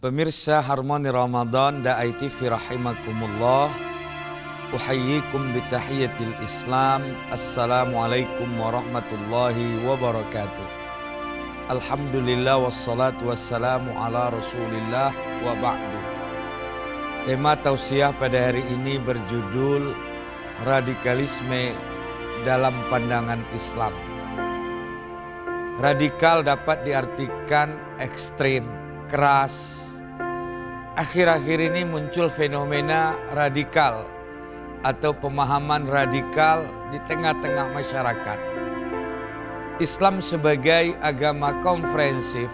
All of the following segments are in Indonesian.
Pemirsa Harmoni Ramadan Da'i TV rahimakumullah, uhayyikum bitahiyatil Islam. Assalamualaikum warahmatullahi wabarakatuh. Alhamdulillah wassalatu wassalamu ala Rasulillah wa ba'du. Tema tausiah pada hari ini berjudul radikalisme dalam pandangan Islam. Radikal dapat diartikan ekstrim, keras. Akhir-akhir ini muncul fenomena radikal atau pemahaman radikal di tengah-tengah masyarakat. Islam sebagai agama komprehensif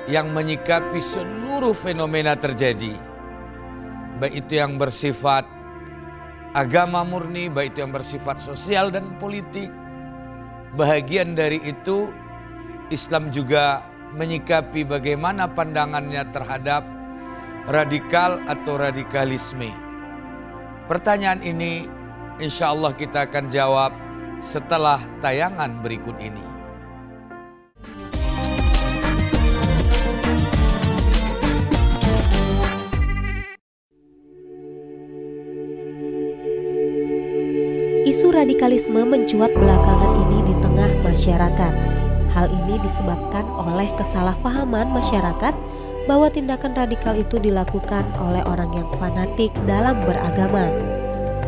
yang menyikapi seluruh fenomena terjadi, baik itu yang bersifat agama murni, baik itu yang bersifat sosial dan politik. Bahagian dari itu, Islam juga menyikapi bagaimana pandangannya terhadap radikal atau radikalisme. Pertanyaan ini insya Allah kita akan jawab setelah tayangan berikut ini. Isu radikalisme mencuat belakangan ini di tengah masyarakat. Hal ini disebabkan oleh kesalahpahaman masyarakat bahwa tindakan radikal itu dilakukan oleh orang yang fanatik dalam beragama.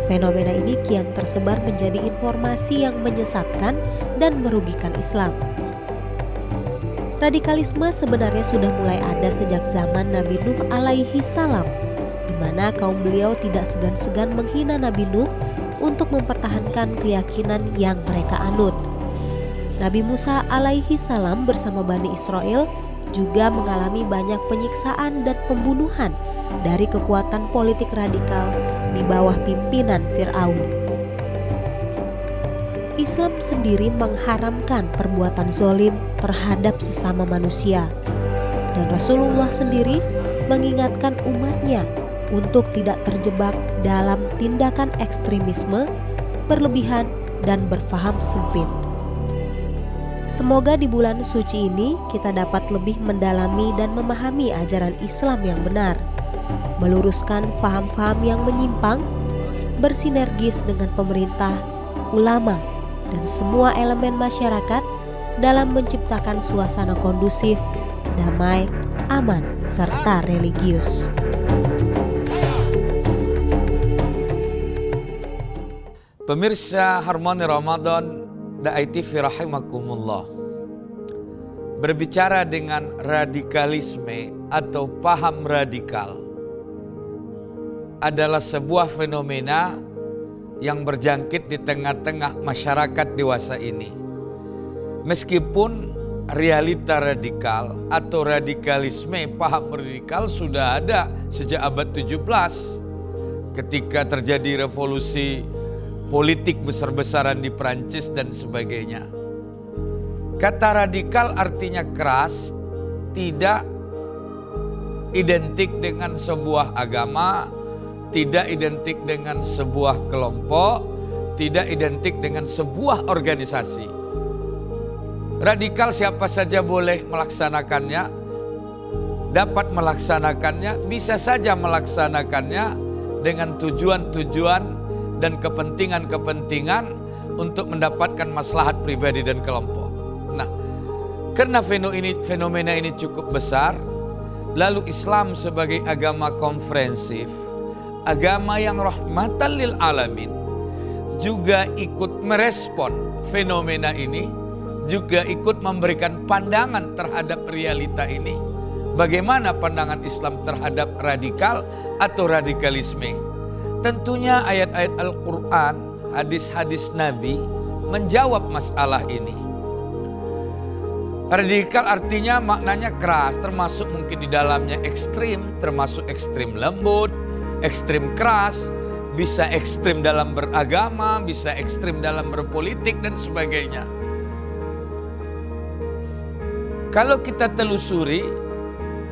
Fenomena ini kian tersebar menjadi informasi yang menyesatkan dan merugikan Islam. Radikalisme sebenarnya sudah mulai ada sejak zaman Nabi Nuh alaihi salam, di mana kaum beliau tidak segan-segan menghina Nabi Nuh untuk mempertahankan keyakinan yang mereka anut. Nabi Musa alaihi salam bersama Bani Israel juga mengalami banyak penyiksaan dan pembunuhan dari kekuatan politik radikal di bawah pimpinan Fir'aun. Islam sendiri mengharamkan perbuatan zolim terhadap sesama manusia, dan Rasulullah sendiri mengingatkan umatnya untuk tidak terjebak dalam tindakan ekstremisme, berlebihan, dan berfaham sempit. Semoga di bulan suci ini kita dapat lebih mendalami dan memahami ajaran Islam yang benar, meluruskan faham-faham yang menyimpang, bersinergis dengan pemerintah, ulama, dan semua elemen masyarakat dalam menciptakan suasana kondusif, damai, aman, serta religius. Pemirsa Harmoni Ramadan Da'i TV rahimakumullah, berbicara dengan radikalisme atau paham radikal adalah sebuah fenomena yang berjangkit di tengah-tengah masyarakat dewasa ini. Meskipun realita radikal atau radikalisme, paham radikal sudah ada sejak abad 17 ketika terjadi revolusi politik besar-besaran di Prancis dan sebagainya. Kata radikal artinya keras, tidak identik dengan sebuah agama, tidak identik dengan sebuah kelompok, tidak identik dengan sebuah organisasi. Radikal siapa saja boleh melaksanakannya, dapat melaksanakannya, bisa saja melaksanakannya dengan tujuan-tujuan dan kepentingan-kepentingan untuk mendapatkan maslahat pribadi dan kelompok. Nah, karena fenomena ini cukup besar, lalu Islam sebagai agama komprehensif, agama yang rahmatan lil alamin, juga ikut merespon fenomena ini, juga ikut memberikan pandangan terhadap realita ini. Bagaimana pandangan Islam terhadap radikal atau radikalisme? Tentunya ayat-ayat Al-Quran, hadis-hadis Nabi menjawab masalah ini. Radikal artinya maknanya keras, termasuk mungkin di dalamnya ekstrim, termasuk ekstrim lembut, ekstrim keras, bisa ekstrim dalam beragama, bisa ekstrim dalam berpolitik dan sebagainya. Kalau kita telusuri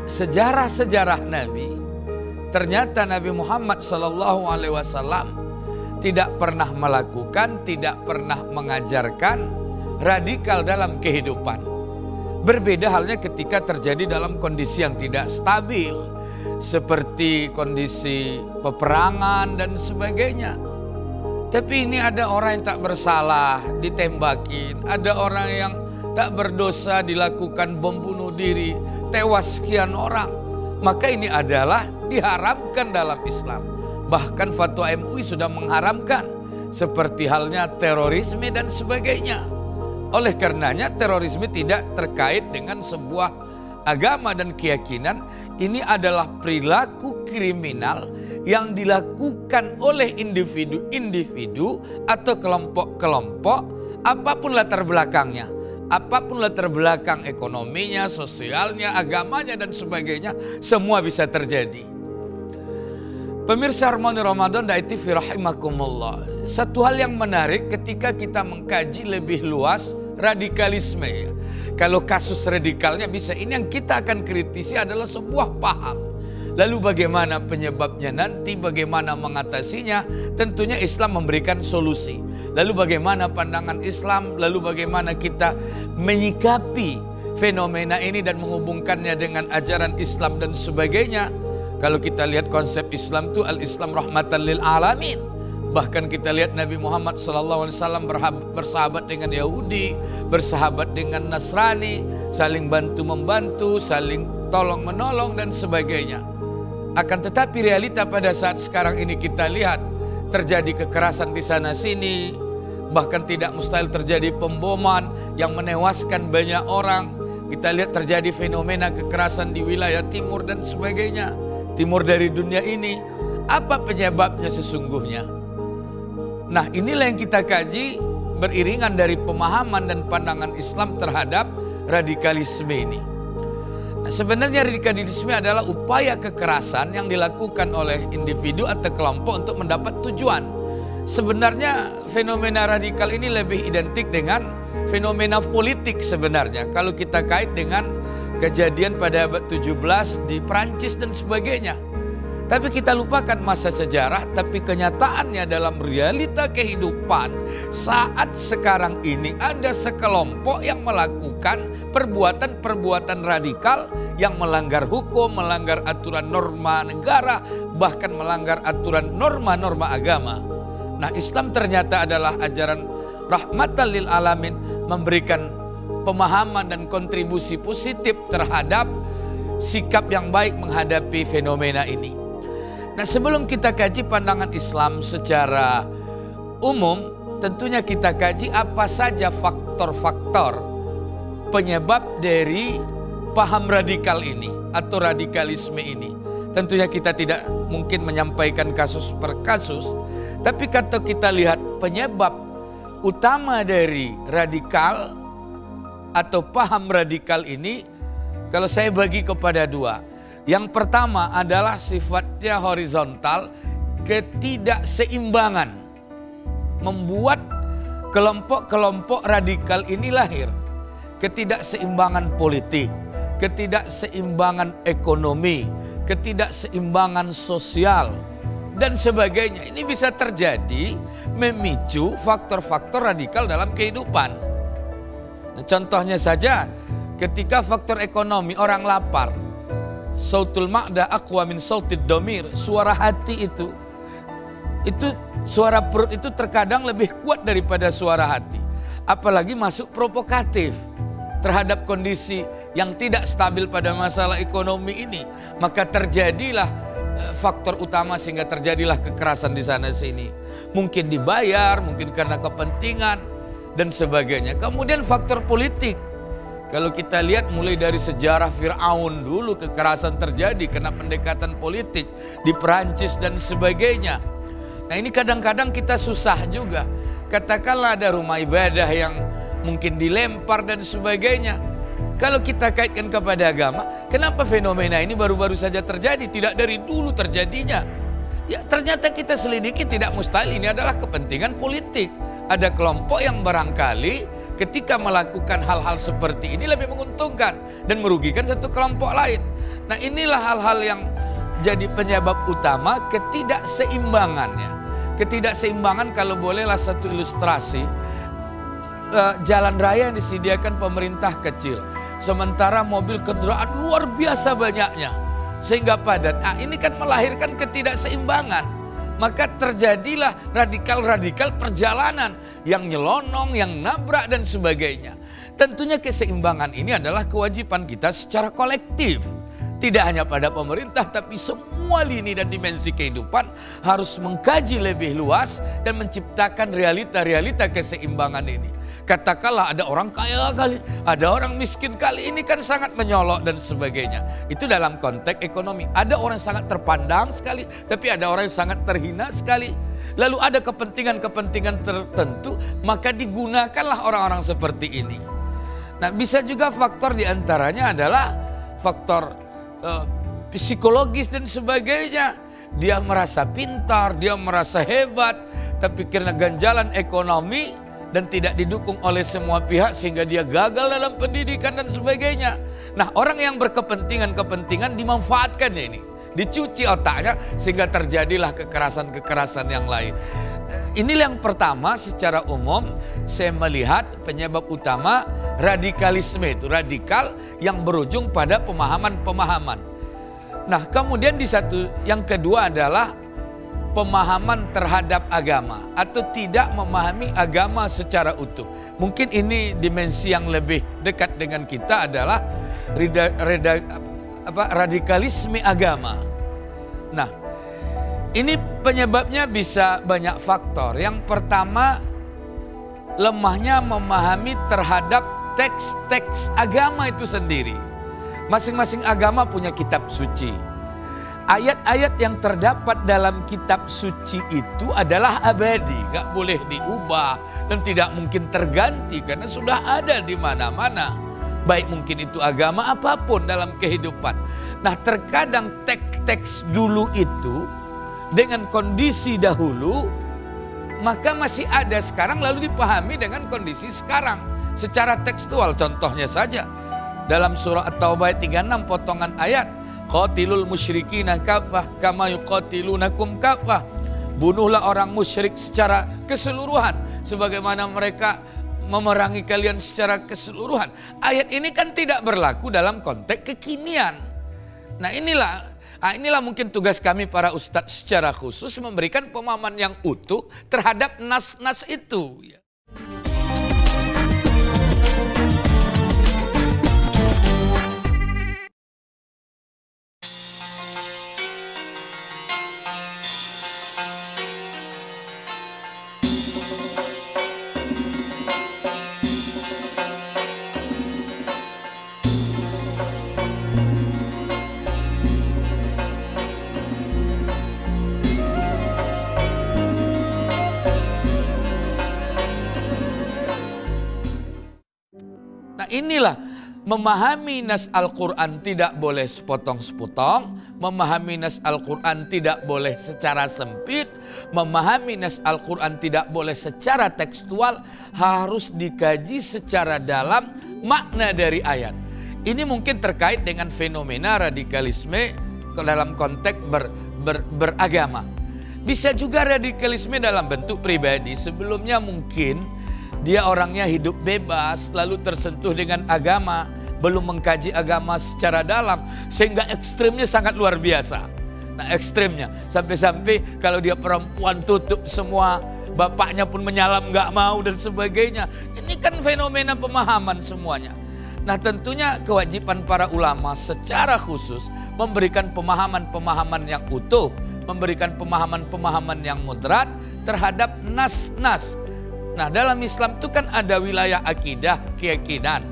sejarah-sejarah Nabi, ternyata Nabi Muhammad SAW tidak pernah melakukan, tidak pernah mengajarkan radikal dalam kehidupan. Berbeda halnya ketika terjadi dalam kondisi yang tidak stabil, seperti kondisi peperangan dan sebagainya. Tapi ini ada orang yang tak bersalah ditembakin, ada orang yang tak berdosa dilakukan bom bunuh diri, tewas sekian orang. Maka ini adalah diharamkan dalam Islam. Bahkan fatwa MUI sudah mengharamkan, seperti halnya terorisme dan sebagainya. Oleh karenanya terorisme tidak terkait dengan sebuah agama dan keyakinan. Ini adalah perilaku kriminal yang dilakukan oleh individu-individu atau kelompok-kelompok, apapun latar belakangnya. Apapun latar belakang ekonominya, sosialnya, agamanya dan sebagainya, semua bisa terjadi. Pemirsa Harmoni Ramadan Daiti Rahimakumullah. Satu hal yang menarik ketika kita mengkaji lebih luas radikalisme ya. Kalau kasus radikalnya bisa, ini yang kita akan kritisi adalah sebuah paham. Lalu bagaimana penyebabnya nanti, bagaimana mengatasinya, tentunya Islam memberikan solusi. Lalu bagaimana pandangan Islam, lalu bagaimana kita menyikapi fenomena ini dan menghubungkannya dengan ajaran Islam dan sebagainya. Kalau kita lihat konsep Islam itu al-Islam rahmatan lil alamin. Bahkan kita lihat Nabi Muhammad SAW bersahabat dengan Yahudi, bersahabat dengan Nasrani, saling bantu-membantu, saling tolong-menolong dan sebagainya. Akan tetapi realita pada saat sekarang ini kita lihat terjadi kekerasan di sana sini, bahkan tidak mustahil terjadi pemboman yang menewaskan banyak orang. Kita lihat terjadi fenomena kekerasan di wilayah timur dan sebagainya, timur dari dunia ini. Apa penyebabnya sesungguhnya? Nah, inilah yang kita kaji beriringan dari pemahaman dan pandangan Islam terhadap radikalisme ini. Nah, sebenarnya radikalisme adalah upaya kekerasan yang dilakukan oleh individu atau kelompok untuk mendapat tujuan. Sebenarnya fenomena radikal ini lebih identik dengan fenomena politik sebenarnya. Kalau kita kait dengan kejadian pada abad 17 di Prancis dan sebagainya. Tapi kita lupakan masa sejarah, tapi kenyataannya dalam realita kehidupan saat sekarang ini ada sekelompok yang melakukan perbuatan-perbuatan radikal yang melanggar hukum, melanggar aturan norma negara, bahkan melanggar aturan norma-norma agama. Nah, Islam ternyata adalah ajaran rahmatan lil alamin, memberikan pemahaman dan kontribusi positif terhadap sikap yang baik menghadapi fenomena ini. Nah, sebelum kita kaji pandangan Islam secara umum, tentunya kita kaji apa saja faktor-faktor penyebab dari paham radikal ini atau radikalisme ini. Tentunya kita tidak mungkin menyampaikan kasus per kasus, tapi kalau kita lihat penyebab utama dari radikal atau paham radikal ini, kalau saya bagi kepada dua. Yang pertama adalah sifatnya horizontal, ketidakseimbangan. Membuat kelompok-kelompok radikal ini lahir. Ketidakseimbangan politik, ketidakseimbangan ekonomi, ketidakseimbangan sosial, dan sebagainya. Ini bisa terjadi memicu faktor-faktor radikal dalam kehidupan. Nah, contohnya saja ketika faktor ekonomi, orang lapar. Sautul ma'da aqwa min sautid domir. Suara hati itu suara perut itu terkadang lebih kuat daripada suara hati. Apalagi masuk provokatif terhadap kondisi yang tidak stabil pada masalah ekonomi ini. Maka terjadilah faktor utama sehingga terjadilah kekerasan di sana sini. Mungkin dibayar, mungkin karena kepentingan dan sebagainya. Kemudian faktor politik. Kalau kita lihat mulai dari sejarah Fir'aun dulu kekerasan terjadi karena pendekatan politik di Perancis dan sebagainya. Nah, ini kadang-kadang kita susah juga. Katakanlah ada rumah ibadah yang mungkin dilempar dan sebagainya. Kalau kita kaitkan kepada agama, kenapa fenomena ini baru-baru saja terjadi? Tidak dari dulu terjadinya. Ya, ternyata kita selidiki tidak mustahil ini adalah kepentingan politik. Ada kelompok yang barangkali ketika melakukan hal-hal seperti ini lebih menguntungkan dan merugikan satu kelompok lain. Nah, inilah hal-hal yang jadi penyebab utama ketidakseimbangannya. Ketidakseimbangan, kalau bolehlah satu ilustrasi, jalan raya yang disediakan pemerintah kecil. sementara mobil kendaraan luar biasa banyaknya sehingga padat. Ini kan melahirkan ketidakseimbangan. Maka terjadilah radikal-radikal perjalanan yang nyelonong, yang nabrak dan sebagainya. Tentunya keseimbangan ini adalah kewajiban kita secara kolektif. Tidak hanya pada pemerintah, tapi semua lini dan dimensi kehidupan harus mengkaji lebih luas dan menciptakan realita-realita keseimbangan ini. Katakanlah ada orang kaya kali, ada orang miskin kali, ini kan sangat menyolok dan sebagainya. Itu dalam konteks ekonomi. Ada orang yang sangat terpandang sekali, tapi ada orang yang sangat terhina sekali. Lalu ada kepentingan-kepentingan tertentu, maka digunakanlah orang-orang seperti ini. Nah, bisa juga faktor diantaranya adalah faktor psikologis dan sebagainya. Dia merasa pintar, dia merasa hebat, tapi karena ganjalan ekonomi dan tidak didukung oleh semua pihak sehingga dia gagal dalam pendidikan dan sebagainya. Nah, orang yang berkepentingan-kepentingan dimanfaatkan ini, dicuci otaknya sehingga terjadilah kekerasan-kekerasan yang lain. Inilah yang pertama secara umum saya melihat penyebab utama radikalisme itu, radikal yang berujung pada pemahaman-pemahaman. Nah, kemudian yang kedua adalah pemahaman terhadap agama atau tidak memahami agama secara utuh. Mungkin ini dimensi yang lebih dekat dengan kita adalah radikalisme agama. Nah, ini penyebabnya bisa banyak faktor. Yang pertama, lemahnya memahami terhadap teks-teks agama itu sendiri. Masing-masing agama punya kitab suci. Ayat-ayat yang terdapat dalam kitab suci itu adalah abadi, gak boleh diubah dan tidak mungkin terganti karena sudah ada di mana-mana. Baik mungkin itu agama apapun dalam kehidupan. Nah, terkadang teks-teks dulu itu dengan kondisi dahulu maka masih ada sekarang lalu dipahami dengan kondisi sekarang secara tekstual. Contohnya saja dalam surah At-Taubah 36 potongan ayat, qatilul musyrikina kafah kama yuqatilunakum kafah. Bunuhlah orang musyrik secara keseluruhan sebagaimana mereka memerangi kalian secara keseluruhan. Ayat ini kan tidak berlaku dalam konteks kekinian. Nah, inilah mungkin tugas kami para ustadz secara khusus memberikan pemahaman yang utuh terhadap nas-nas itu. Inilah memahami nas Al-Quran tidak boleh sepotong-sepotong, memahami nas Al-Quran tidak boleh secara sempit, memahami nas Al-Quran tidak boleh secara tekstual, harus dikaji secara dalam makna dari ayat. Ini mungkin terkait dengan fenomena radikalisme dalam konteks beragama. Bisa juga radikalisme dalam bentuk pribadi. Sebelumnya mungkin dia orangnya hidup bebas, lalu tersentuh dengan agama, belum mengkaji agama secara dalam, sehingga ekstrimnya sangat luar biasa. Nah, ekstrimnya sampai-sampai kalau dia perempuan tutup semua, bapaknya pun menyalam nggak mau dan sebagainya. Ini kan fenomena pemahaman semuanya. Nah, tentunya kewajiban para ulama secara khusus memberikan pemahaman-pemahaman yang utuh, memberikan pemahaman-pemahaman yang moderat terhadap nas-nas. Nah, dalam Islam itu kan ada wilayah akidah, keyakinan.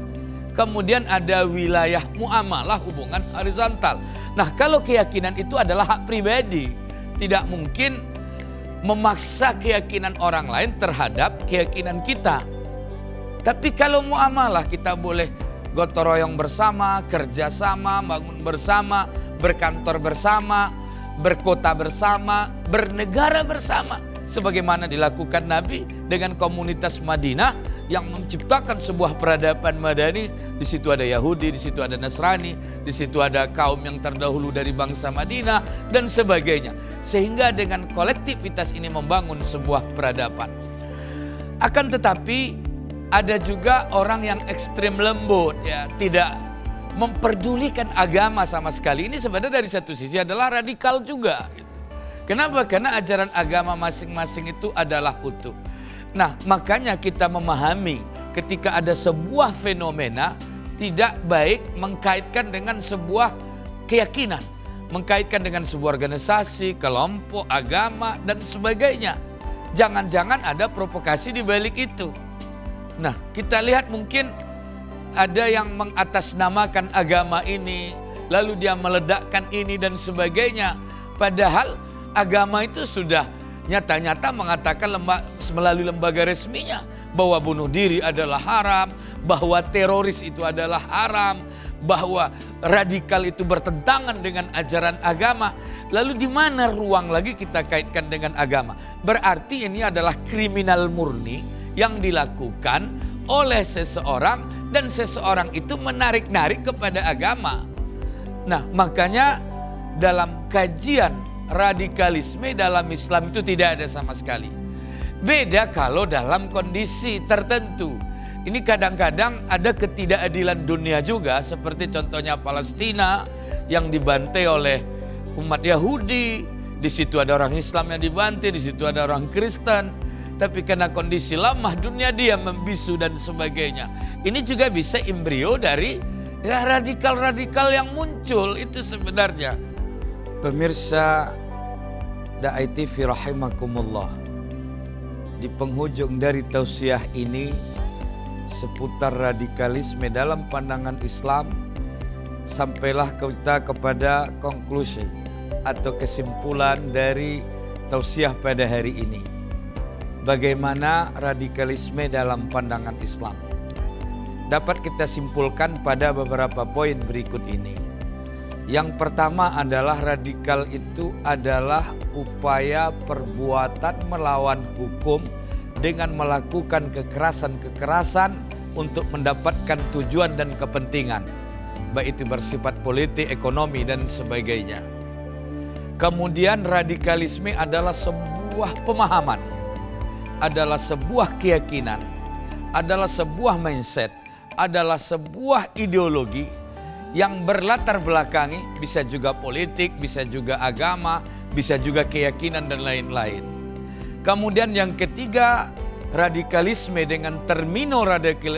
Kemudian ada wilayah muamalah, hubungan horizontal. Nah, kalau keyakinan itu adalah hak pribadi. Tidak mungkin memaksa keyakinan orang lain terhadap keyakinan kita. Tapi kalau muamalah kita boleh gotong royong bersama, kerja sama, bangun bersama, berkantor bersama, berkota bersama, bernegara bersama. Sebagaimana dilakukan Nabi dengan komunitas Madinah yang menciptakan sebuah peradaban madani. Di situ ada Yahudi, di situ ada Nasrani, di situ ada kaum yang terdahulu dari bangsa Madinah dan sebagainya. Sehingga dengan kolektivitas ini membangun sebuah peradaban. Akan tetapi Ada juga orang yang ekstrem lembut, ya, tidak memperdulikan agama sama sekali. Ini sebenarnya dari satu sisi adalah radikal juga. Kenapa? Karena ajaran agama masing-masing itu adalah utuh. Nah, makanya kita memahami ketika ada sebuah fenomena tidak baik mengkaitkan dengan sebuah keyakinan, mengkaitkan dengan sebuah organisasi, kelompok, agama, dan sebagainya. Jangan-jangan ada provokasi di balik itu. Nah, kita lihat mungkin ada yang mengatasnamakan agama ini, lalu dia meledakkan ini dan sebagainya. Padahal agama itu sudah nyata-nyata mengatakan melalui lembaga resminya bahwa bunuh diri adalah haram, bahwa teroris itu adalah haram, bahwa radikal itu bertentangan dengan ajaran agama. Lalu di mana ruang lagi kita kaitkan dengan agama? Berarti ini adalah kriminal murni yang dilakukan oleh seseorang dan seseorang itu menarik-narik kepada agama. Nah, makanya dalam kajian radikalisme dalam Islam itu tidak ada sama sekali. Beda kalau dalam kondisi tertentu. Ini kadang-kadang ada ketidakadilan dunia juga, seperti contohnya Palestina yang dibantai oleh umat Yahudi. Di situ ada orang Islam yang dibantai, di situ ada orang Kristen. Tapi karena kondisi lemah dunia dia membisu dan sebagainya. Ini juga bisa embrio dari radikal-radikal yang muncul itu sebenarnya. Pemirsa Da'i TV rahimakumullah, di penghujung dari tausiah ini seputar radikalisme dalam pandangan Islam, sampailah kita kepada konklusi atau kesimpulan dari tausiah pada hari ini. Bagaimana radikalisme dalam pandangan Islam? Dapat kita simpulkan pada beberapa poin berikut ini. Yang pertama adalah radikal itu adalah upaya perbuatan melawan hukum dengan melakukan kekerasan-kekerasan untuk mendapatkan tujuan dan kepentingan, baik itu bersifat politik, ekonomi, dan sebagainya. Kemudian radikalisme adalah sebuah pemahaman, adalah sebuah keyakinan, adalah sebuah mindset, adalah sebuah ideologi yang berlatar belakangi, bisa juga politik, bisa juga agama, bisa juga keyakinan dan lain-lain. Kemudian yang ketiga, radikalisme dengan terminologi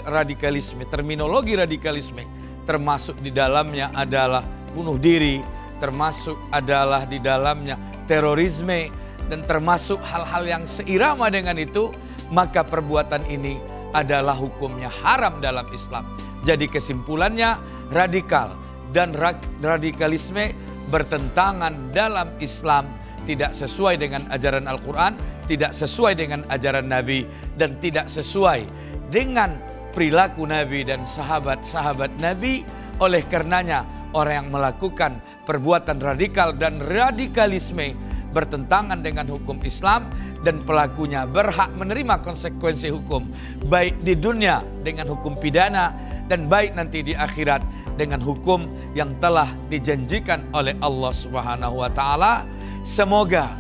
radikalisme termasuk di dalamnya adalah bunuh diri, termasuk adalah di dalamnya terorisme, dan termasuk hal-hal yang seirama dengan itu, maka perbuatan ini adalah hukumnya haram dalam Islam. Jadi kesimpulannya, radikal dan radikalisme bertentangan dalam Islam, tidak sesuai dengan ajaran Al-Quran, tidak sesuai dengan ajaran Nabi, dan tidak sesuai dengan perilaku Nabi dan sahabat-sahabat Nabi. Oleh karenanya, orang yang melakukan perbuatan radikal dan radikalisme bertentangan dengan hukum Islam dan pelakunya berhak menerima konsekuensi hukum, baik di dunia dengan hukum pidana dan baik nanti di akhirat dengan hukum yang telah dijanjikan oleh Allah Subhanahu wa taala. Semoga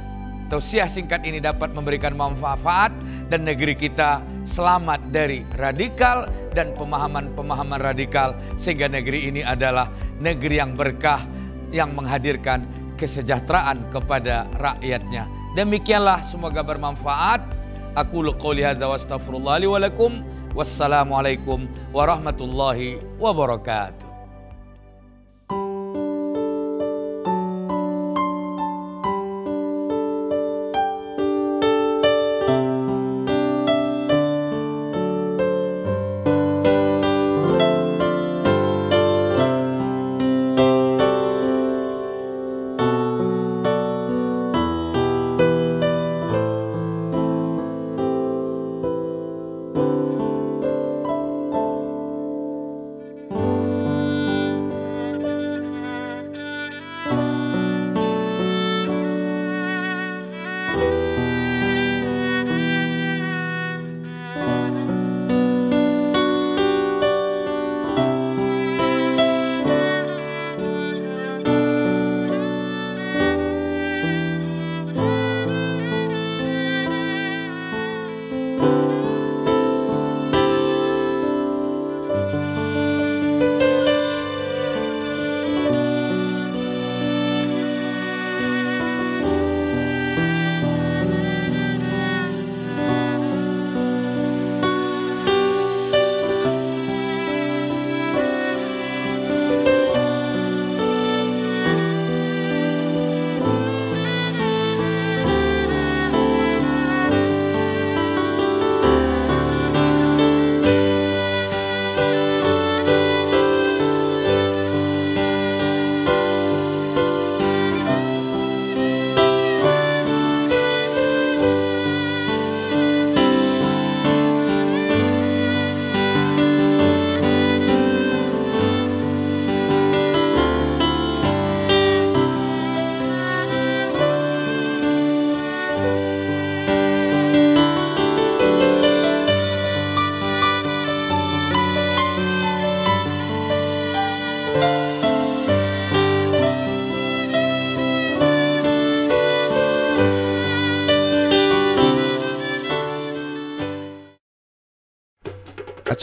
tausiah singkat ini dapat memberikan manfaat dan negeri kita selamat dari radikal dan pemahaman-pemahaman radikal, sehingga negeri ini adalah negeri yang berkah yang menghadirkan kesejahteraan kepada rakyatnya. Demikianlah, semoga bermanfaat. Aqulu qouli hadza wa astaghfirullah li wa lakum. Wassalamualaikum warahmatullahi wabarakatuh.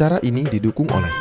Acara ini didukung oleh